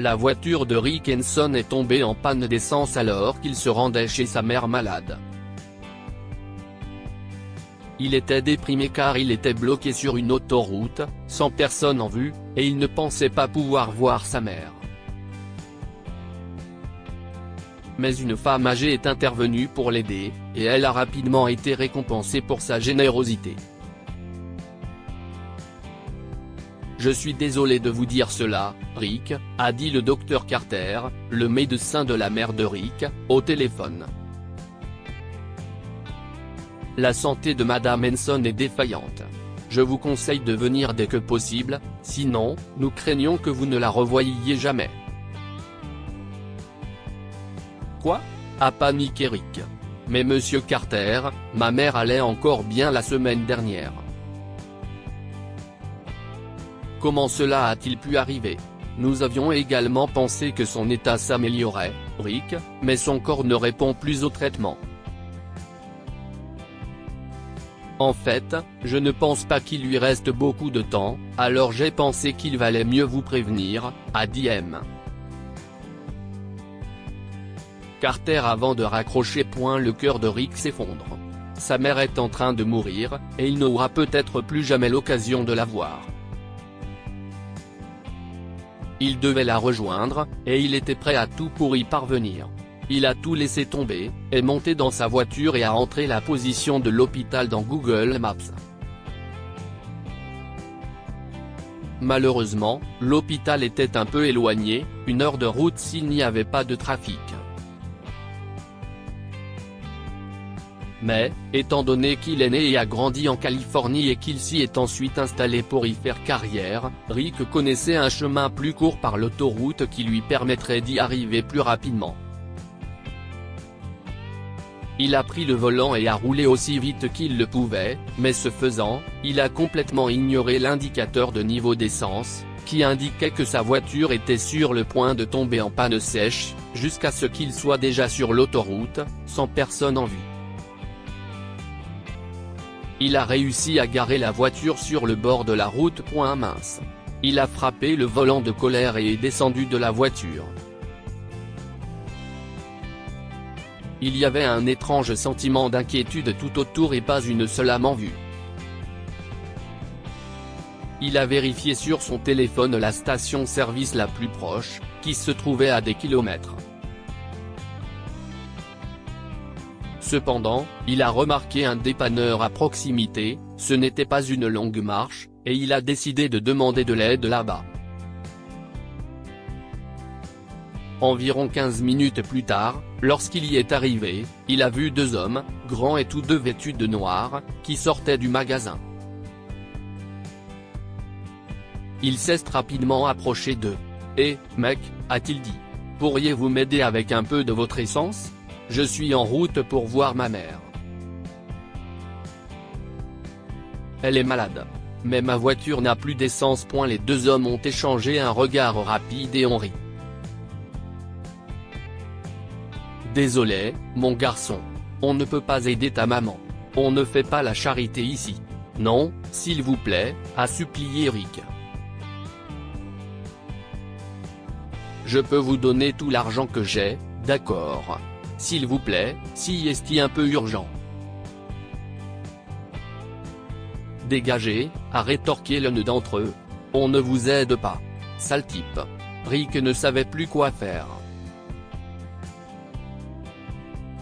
La voiture de Rick Henson est tombée en panne d'essence alors qu'il se rendait chez sa mère malade. Il était déprimé car il était bloqué sur une autoroute, sans personne en vue, et il ne pensait pas pouvoir voir sa mère. Mais une femme âgée est intervenue pour l'aider, et elle a rapidement été récompensée pour sa générosité. « Je suis désolé de vous dire cela, Rick », a dit le docteur Carter, le médecin de la mère de Rick, au téléphone. La santé de Madame Henson est défaillante. Je vous conseille de venir dès que possible, sinon, nous craignons que vous ne la revoyiez jamais. Quoi ? A paniqué Rick. Mais monsieur Carter, ma mère allait encore bien la semaine dernière. Comment cela a-t-il pu arriver ? Nous avions également pensé que son état s'améliorait, Rick, mais son corps ne répond plus au traitement. En fait, je ne pense pas qu'il lui reste beaucoup de temps, alors j'ai pensé qu'il valait mieux vous prévenir, a dit M. Carter avant de raccrocher. Le cœur de Rick s'effondre. Sa mère est en train de mourir, et il n'aura peut-être plus jamais l'occasion de la voir. Il devait la rejoindre, et il était prêt à tout pour y parvenir. Il a tout laissé tomber, est monté dans sa voiture et a entré la position de l'hôpital dans Google Maps. Malheureusement, l'hôpital était un peu éloigné, 1 heure de route s'il n'y avait pas de trafic. Mais, étant donné qu'il est né et a grandi en Californie et qu'il s'y est ensuite installé pour y faire carrière, Rick connaissait un chemin plus court par l'autoroute qui lui permettrait d'y arriver plus rapidement. Il a pris le volant et a roulé aussi vite qu'il le pouvait, mais ce faisant, il a complètement ignoré l'indicateur de niveau d'essence, qui indiquait que sa voiture était sur le point de tomber en panne sèche, jusqu'à ce qu'il soit déjà sur l'autoroute, sans personne en vue. Il a réussi à garer la voiture sur le bord de la route. Mince. Il a frappé le volant de colère et est descendu de la voiture. Il y avait un étrange sentiment d'inquiétude tout autour et pas une seule âme en vue. Il a vérifié sur son téléphone la station-service la plus proche, qui se trouvait à des kilomètres. Cependant, il a remarqué un dépanneur à proximité, ce n'était pas une longue marche, et il a décidé de demander de l'aide là-bas. Environ 15 minutes plus tard, lorsqu'il y est arrivé, il a vu 2 hommes, grands et tous deux vêtus de noir, qui sortaient du magasin. Il s'est rapidement approché d'eux. « Eh, mec », a-t-il dit. « Pourriez-vous m'aider avec un peu de votre essence ? Je suis en route pour voir ma mère. Elle est malade. Mais ma voiture n'a plus d'essence. » Les 2 hommes ont échangé un regard rapide et ont ri. « Désolé, mon garçon. On ne peut pas aider ta maman. On ne fait pas la charité ici. Non, s'il vous plaît », a supplié Rick. « Je peux vous donner tout l'argent que j'ai, d'accord. S'il vous plaît, si est-il un peu urgent. » Dégagez, a rétorqué l'un d'entre eux. On ne vous aide pas. Sale type. Rick ne savait plus quoi faire.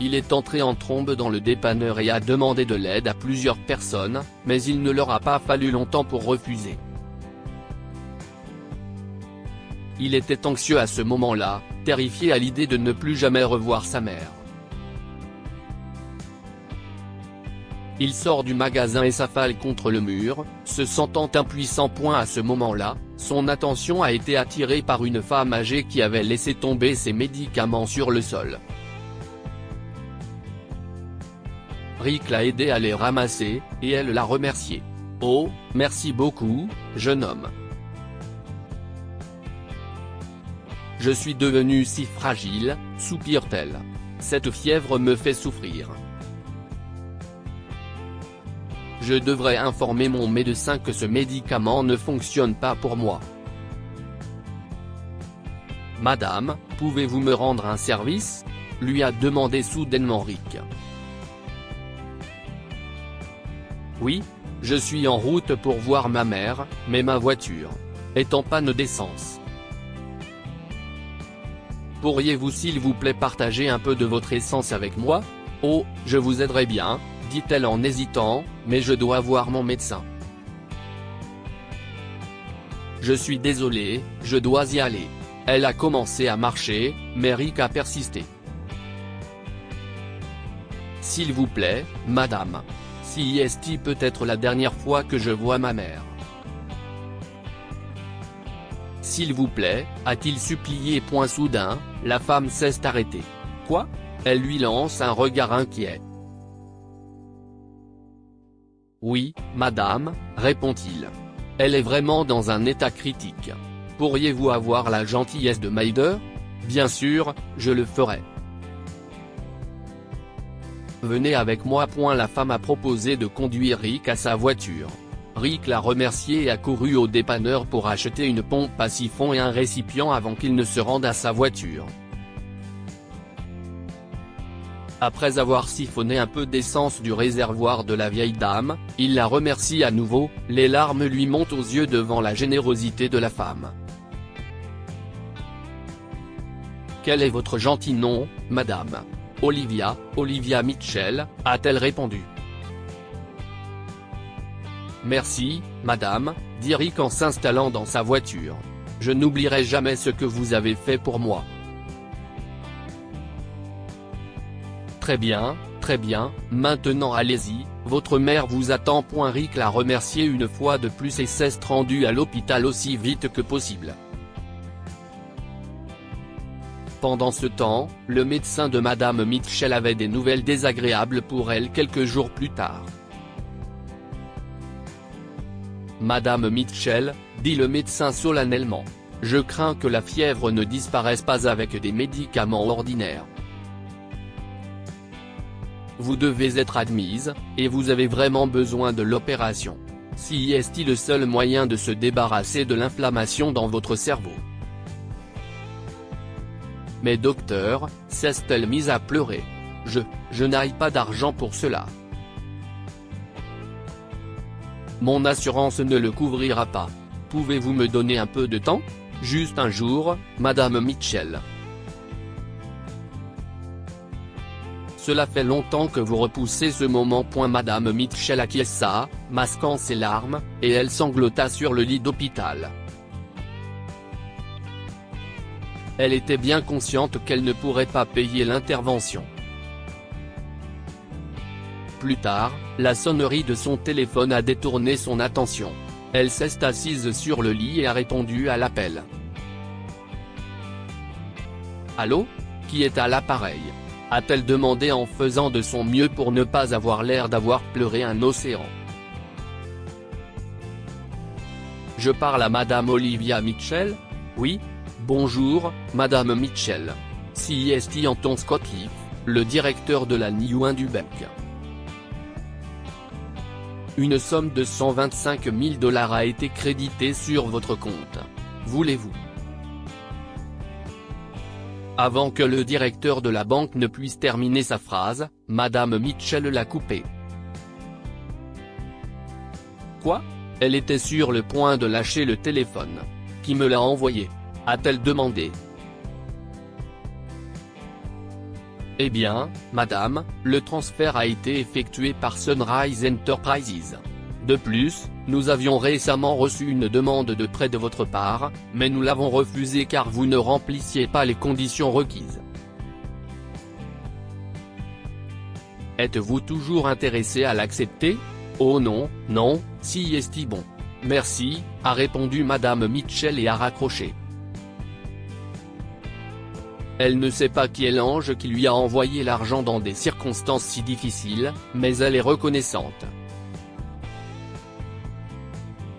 Il est entré en trombe dans le dépanneur et a demandé de l'aide à plusieurs personnes, mais il ne leur a pas fallu longtemps pour refuser. Il était anxieux à ce moment-là, terrifié à l'idée de ne plus jamais revoir sa mère. Il sort du magasin et s'affale contre le mur, se sentant impuissant. À ce moment-là, son attention a été attirée par une femme âgée qui avait laissé tomber ses médicaments sur le sol. Rick l'a aidé à les ramasser, et elle l'a remercié. « Oh, merci beaucoup, jeune homme. Je suis devenue si fragile, » soupire-t-elle. « Cette fièvre me fait souffrir. Je devrais informer mon médecin que ce médicament ne fonctionne pas pour moi. » Madame, pouvez-vous me rendre un service ? lui a demandé soudainement Rick. Oui, je suis en route pour voir ma mère, mais ma voiture est en panne d'essence. Pourriez-vous s'il vous plaît partager un peu de votre essence avec moi ? Oh, je vous aiderai bien, dit-elle en hésitant, mais je dois voir mon médecin. Je suis désolé, je dois y aller. Elle a commencé à marcher, mais Rick a persisté. S'il vous plaît, madame. Si est peut être la dernière fois que je vois ma mère. S'il vous plaît, a-t-il supplié. Soudain, la femme s'est arrêtée. Quoi ? Elle lui lance un regard inquiet. Oui, madame, répond-il. Elle est vraiment dans un état critique. Pourriez-vous avoir la gentillesse de m'aider ? Bien sûr, je le ferai. Venez avec moi. La femme a proposé de conduire Rick à sa voiture. Rick l'a remercié et a couru au dépanneur pour acheter une pompe à siphon et un récipient avant qu'il ne se rende à sa voiture. Après avoir siphonné un peu d'essence du réservoir de la vieille dame, il la remercie à nouveau, les larmes lui montent aux yeux devant la générosité de la femme. Quel est votre gentil nom, madame ? Olivia Mitchell, a-t-elle répondu. Merci, madame, dit Rick en s'installant dans sa voiture. Je n'oublierai jamais ce que vous avez fait pour moi. Très bien, maintenant allez-y, votre mère vous attend. Rick l'a remercié une fois de plus et s'est rendu à l'hôpital aussi vite que possible. Pendant ce temps, le médecin de Madame Mitchell avait des nouvelles désagréables pour elle quelques jours plus tard. Madame Mitchell, dit le médecin solennellement, je crains que la fièvre ne disparaisse pas avec des médicaments ordinaires. Vous devez être admise, et vous avez vraiment besoin de l'opération. Si est le seul moyen de se débarrasser de l'inflammation dans votre cerveau. Mais docteur, s'est-elle mise à pleurer. Je n'ai pas d'argent pour cela. Mon assurance ne le couvrira pas. Pouvez-vous me donner un peu de temps ? Juste un jour, Madame Mitchell. Cela fait longtemps que vous repoussez ce moment. Madame Mitchell acquiesça, masquant ses larmes, et elle sanglota sur le lit d'hôpital. Elle était bien consciente qu'elle ne pourrait pas payer l'intervention. Plus tard, la sonnerie de son téléphone a détourné son attention. Elle s'est assise sur le lit et a répondu à l'appel. Allô ? Qui est à l'appareil ? A-t-elle demandé en faisant de son mieux pour ne pas avoir l'air d'avoir pleuré un océan. Je parle à Madame Olivia Mitchell ? Oui ? Bonjour, Madame Mitchell. Si est Anton Scottleaf, le directeur de la New Indubec. Une somme de 125 000 $ a été créditée sur votre compte. Voulez-vous ? Avant que le directeur de la banque ne puisse terminer sa phrase, Madame Mitchell l'a coupé. Quoi ? Elle était sur le point de lâcher le téléphone. Qui me l'a envoyé ? A-t-elle demandé. Eh bien, madame, le transfert a été effectué par Sunrise Enterprises. De plus, nous avions récemment reçu une demande de prêt de votre part, mais nous l'avons refusée car vous ne remplissiez pas les conditions requises. Êtes-vous toujours intéressé à l'accepter ? Oh non, si est bon. Merci, a répondu Madame Mitchell et a raccroché. Elle ne sait pas qui est l'ange qui lui a envoyé l'argent dans des circonstances si difficiles, mais elle est reconnaissante.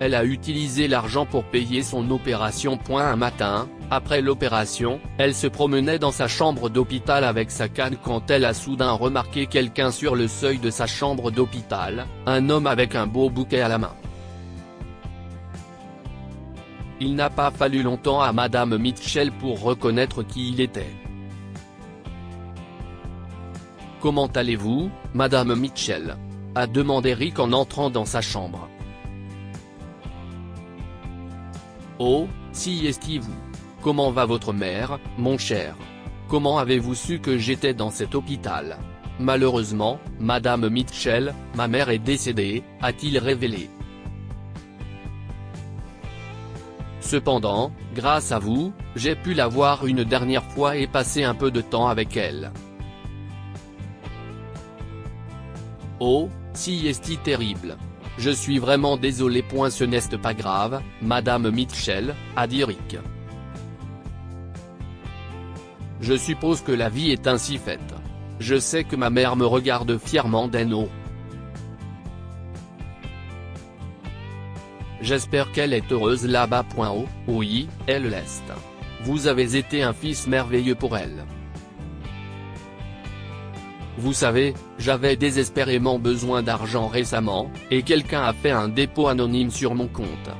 Elle a utilisé l'argent pour payer son opération. Un matin, après l'opération, elle se promenait dans sa chambre d'hôpital avec sa canne quand elle a soudain remarqué quelqu'un sur le seuil de sa chambre d'hôpital, un homme avec un beau bouquet à la main. Il n'a pas fallu longtemps à Madame Mitchell pour reconnaître qui il était. « Comment allez-vous, Madame Mitchell ?» a demandé Rick en entrant dans sa chambre. « Oh, si est-vous. Comment va votre mère, mon cher? Comment avez-vous su que j'étais dans cet hôpital? Malheureusement, Madame Mitchell, ma mère est décédée, a-t-il révélé. Cependant, grâce à vous, j'ai pu la voir une dernière fois et passer un peu de temps avec elle. Oh, si est terrible. Je suis vraiment désolé. Ce n'est pas grave, Madame Mitchell, a dit Rick. Je suppose que la vie est ainsi faite. Je sais que ma mère me regarde fièrement d'en haut. J'espère qu'elle est heureuse là-bas. Oh, oui, elle l'est. Vous avez été un fils merveilleux pour elle. Vous savez, j'avais désespérément besoin d'argent récemment, et quelqu'un a fait un dépôt anonyme sur mon compte.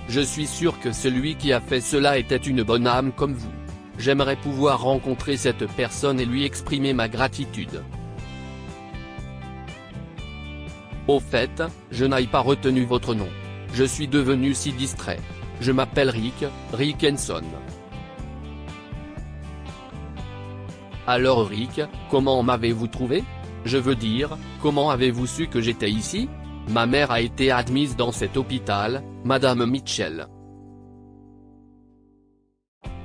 Je suis sûr que celui qui a fait cela était une bonne âme comme vous. J'aimerais pouvoir rencontrer cette personne et lui exprimer ma gratitude. Au fait, je n'ai pas retenu votre nom. Je suis devenu si distrait. Je m'appelle Rick Henson. Alors Rick, comment m'avez-vous trouvé? Je veux dire, comment avez-vous su que j'étais ici? Ma mère a été admise dans cet hôpital, Madame Mitchell.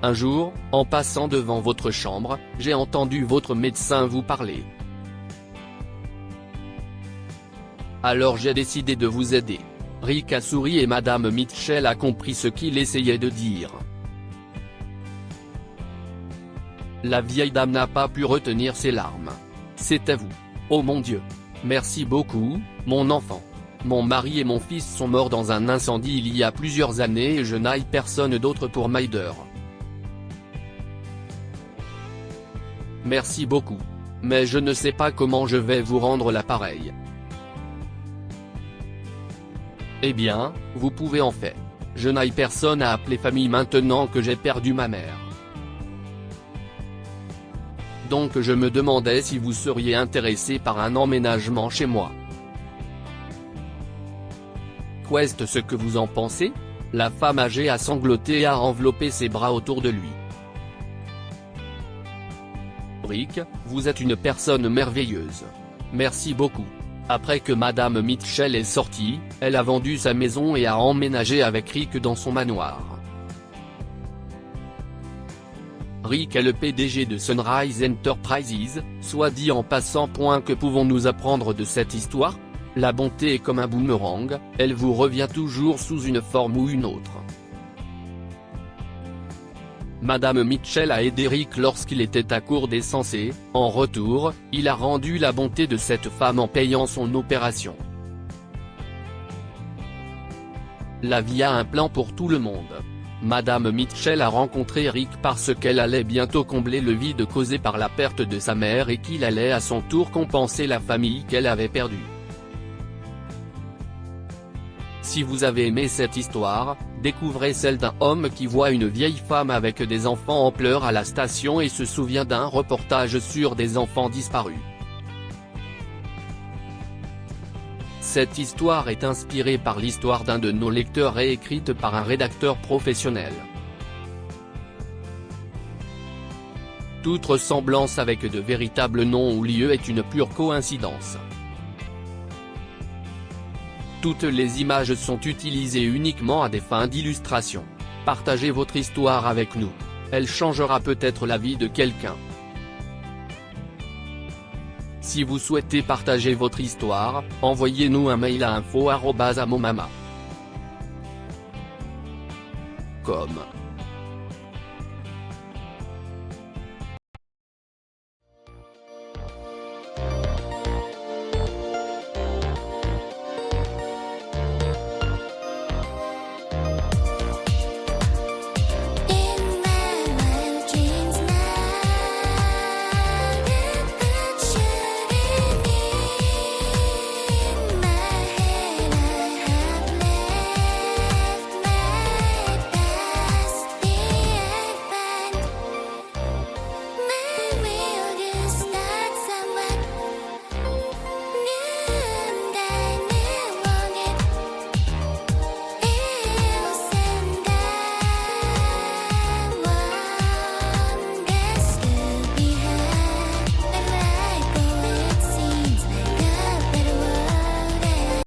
Un jour, en passant devant votre chambre, j'ai entendu votre médecin vous parler. Alors j'ai décidé de vous aider. Rick a souri et Madame Mitchell a compris ce qu'il essayait de dire. La vieille dame n'a pas pu retenir ses larmes. C'était vous. Oh mon Dieu. Merci beaucoup, mon enfant. Mon mari et mon fils sont morts dans un incendie il y a plusieurs années et je n'ai personne d'autre pour m'aider. Merci beaucoup. Mais je ne sais pas comment je vais vous rendre l'appareil. Eh bien, vous pouvez en fait. Je n'ai personne à appeler famille maintenant que j'ai perdu ma mère. Donc je me demandais si vous seriez intéressé par un emménagement chez moi. Qu'est-ce que vous en pensez? La femme âgée a sangloté et a enveloppé ses bras autour de lui. Rick, vous êtes une personne merveilleuse. Merci beaucoup. Après que Madame Mitchell est sortie, elle a vendu sa maison et a emménagé avec Rick dans son manoir. Rick est le PDG de Sunrise Enterprises, soit dit en passant. Que pouvons-nous apprendre de cette histoire? La bonté est comme un boomerang, elle vous revient toujours sous une forme ou une autre. Madame Mitchell a aidé Rick lorsqu'il était à court d'essence et, en retour, il a rendu la bonté de cette femme en payant son opération. La vie a un plan pour tout le monde. Madame Mitchell a rencontré Rick parce qu'elle allait bientôt combler le vide causé par la perte de sa mère et qu'il allait à son tour compenser la famille qu'elle avait perdue. Si vous avez aimé cette histoire, découvrez celle d'un homme qui voit une vieille femme avec des enfants en pleurs à la station et se souvient d'un reportage sur des enfants disparus. Cette histoire est inspirée par l'histoire d'un de nos lecteurs et écrite par un rédacteur professionnel. Toute ressemblance avec de véritables noms ou lieux est une pure coïncidence. Toutes les images sont utilisées uniquement à des fins d'illustration. Partagez votre histoire avec nous. Elle changera peut-être la vie de quelqu'un. Si vous souhaitez partager votre histoire, envoyez-nous un mail à info@amomama.com.